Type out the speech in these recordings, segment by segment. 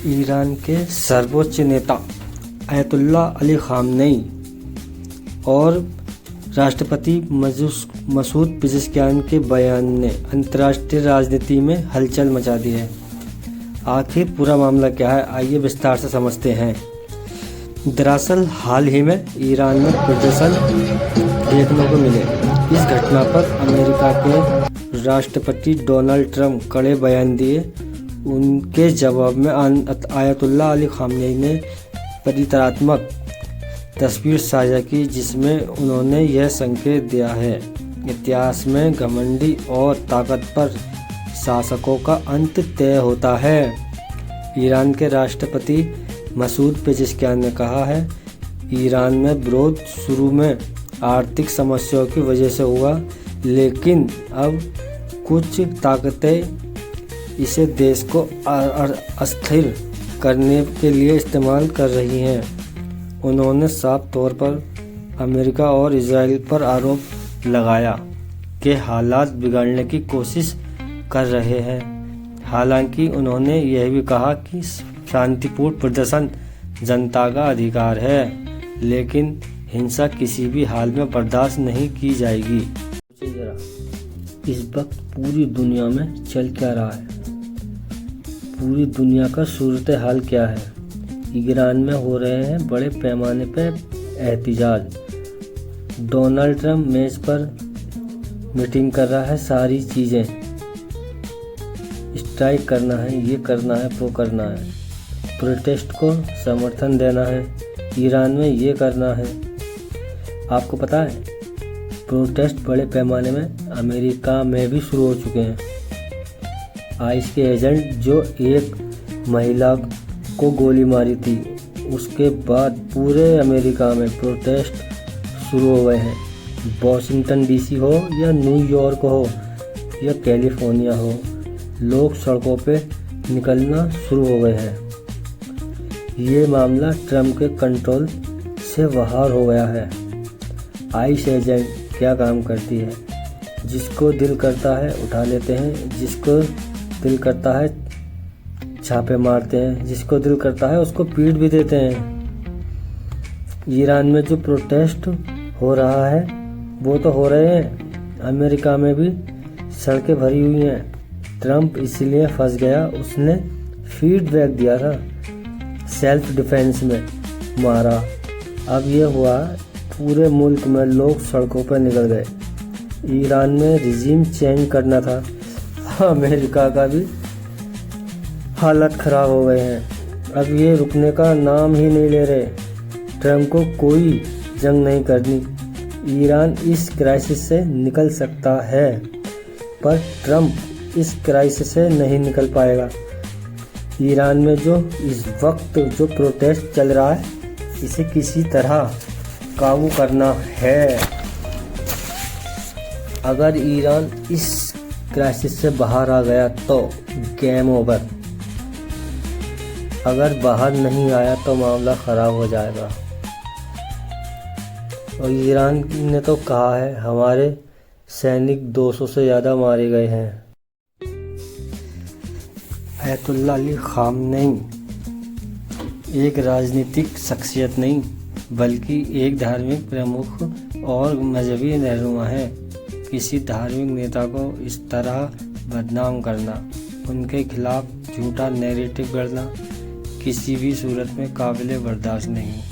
Iran के सर्वोच्च नेता अयतुल्ला अली खामनेई और राष्ट्रपति मसूद पेज़ेश्कियान के बयान ने अंतर्राष्ट्रीय राजनीति में हलचल मचा दी है। आखिर पूरा मामला क्या है, आइए विस्तार से समझते हैं। दरअसल हाल ही में ईरान में प्रदर्शन देखने को मिले। इस घटना पर अमेरिका के राष्ट्रपति डोनाल्ड ट्रंप कड़े बयान दिए। उनके जवाब में अयतुल्ला अली खामनेई ने प्रतीकात्मक तस्वीर साझा की, जिसमें उन्होंने यह संकेत दिया है इतिहास में घमंडी और ताकतवर शासकों का अंत तय होता है। ईरान के राष्ट्रपति मसूद पेज़ेश्कियान ने कहा है, ईरान में विरोध शुरू में आर्थिक समस्याओं की वजह से हुआ, लेकिन अब कुछ ताकतें इसे देश को अस्थिर करने के लिए इस्तेमाल कर रही हैं। उन्होंने साफ तौर पर अमेरिका और इजराइल पर आरोप लगाया कि हालात बिगाड़ने की कोशिश कर रहे हैं। हालांकि उन्होंने यह भी कहा कि शांतिपूर्ण प्रदर्शन जनता का अधिकार है, लेकिन हिंसा किसी भी हाल में बर्दाश्त नहीं की जाएगी। इस वक्त पूरी दुनिया में चल क्या रहा है, पूरी दुनिया का सूरत हाल क्या है। ईरान में हो रहे हैं बड़े पैमाने पर एहतजाज। डोनाल्ड ट्रंप मेज पर मीटिंग कर रहा है, सारी चीज़ें स्ट्राइक करना है, ये करना है, वो करना है, प्रोटेस्ट को समर्थन देना है, ईरान में ये करना है। आपको पता है प्रोटेस्ट बड़े पैमाने में अमेरिका में भी शुरू हो चुके हैं। आईएस के एजेंट जो एक महिला को गोली मारी थी, उसके बाद पूरे अमेरिका में प्रोटेस्ट शुरू हो गए हैं। वॉशिंगटन डीसी हो या न्यूयॉर्क हो या कैलिफोर्निया हो, लोग सड़कों पे निकलना शुरू हो गए हैं। ये मामला ट्रंप के कंट्रोल से बाहर हो गया है। आईएस एजेंट क्या काम करती है, जिसको दिल करता है उठा लेते हैं, जिसको दिल करता है छापे मारते हैं, जिसको दिल करता है उसको पीट भी देते हैं। ईरान में जो प्रोटेस्ट हो रहा है वो तो हो रहे हैं, अमेरिका में भी सड़कें भरी हुई हैं। ट्रंप इसलिए फंस गया, उसने फीडबैक दिया था, सेल्फ डिफेंस में मारा। अब ये हुआ पूरे मुल्क में लोग सड़कों पर निकल गए। ईरान में रिजीम चेंज करना था, अमेरिका का भी हालत ख़राब हो गए हैं। अब ये रुकने का नाम ही नहीं ले रहे। ट्रंप को कोई जंग नहीं करनी। ईरान इस क्राइसिस से निकल सकता है, पर ट्रंप इस क्राइसिस से नहीं निकल पाएगा। ईरान में जो इस वक्त जो प्रोटेस्ट चल रहा है, इसे किसी तरह काबू करना है। अगर ईरान इस क्राइसिस से बाहर आ गया तो गेम ओवर। अगर बाहर नहीं आया तो मामला ख़राब हो जाएगा। और ईरान ने तो कहा है हमारे सैनिक 200 से ज़्यादा मारे गए हैं। अयतुल्ला अली खामनेई एक राजनीतिक शख्सियत नहीं, बल्कि एक धार्मिक प्रमुख और मजहबी रहनुमा है। किसी धार्मिक नेता को इस तरह बदनाम करना, उनके खिलाफ झूठा नैरेटिव गढ़ना किसी भी सूरत में काबिल बर्दाश्त नहीं।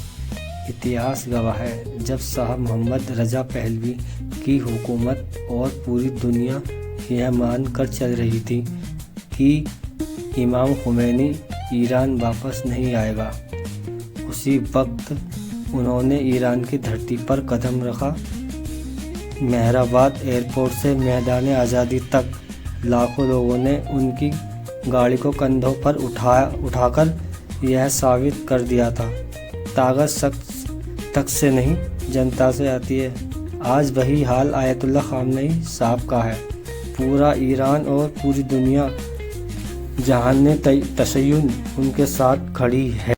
इतिहास गवाह है, जब शाह मोहम्मद रजा पहलवी की हुकूमत और पूरी दुनिया यह मान कर चल रही थी कि इमाम खुमैनी ईरान वापस नहीं आएगा, उसी वक्त उन्होंने ईरान की धरती पर कदम रखा। मेहराबाद एयरपोर्ट से मैदान आज़ादी तक लाखों लोगों ने उनकी गाड़ी को कंधों पर उठाकर यह साबित कर दिया था, ताकत शख्स तक से नहीं जनता से आती है। आज वही हाल अयतुल्ला खामनेई साहब का है। पूरा ईरान और पूरी दुनिया जहान ने तशय्युन उनके साथ खड़ी है।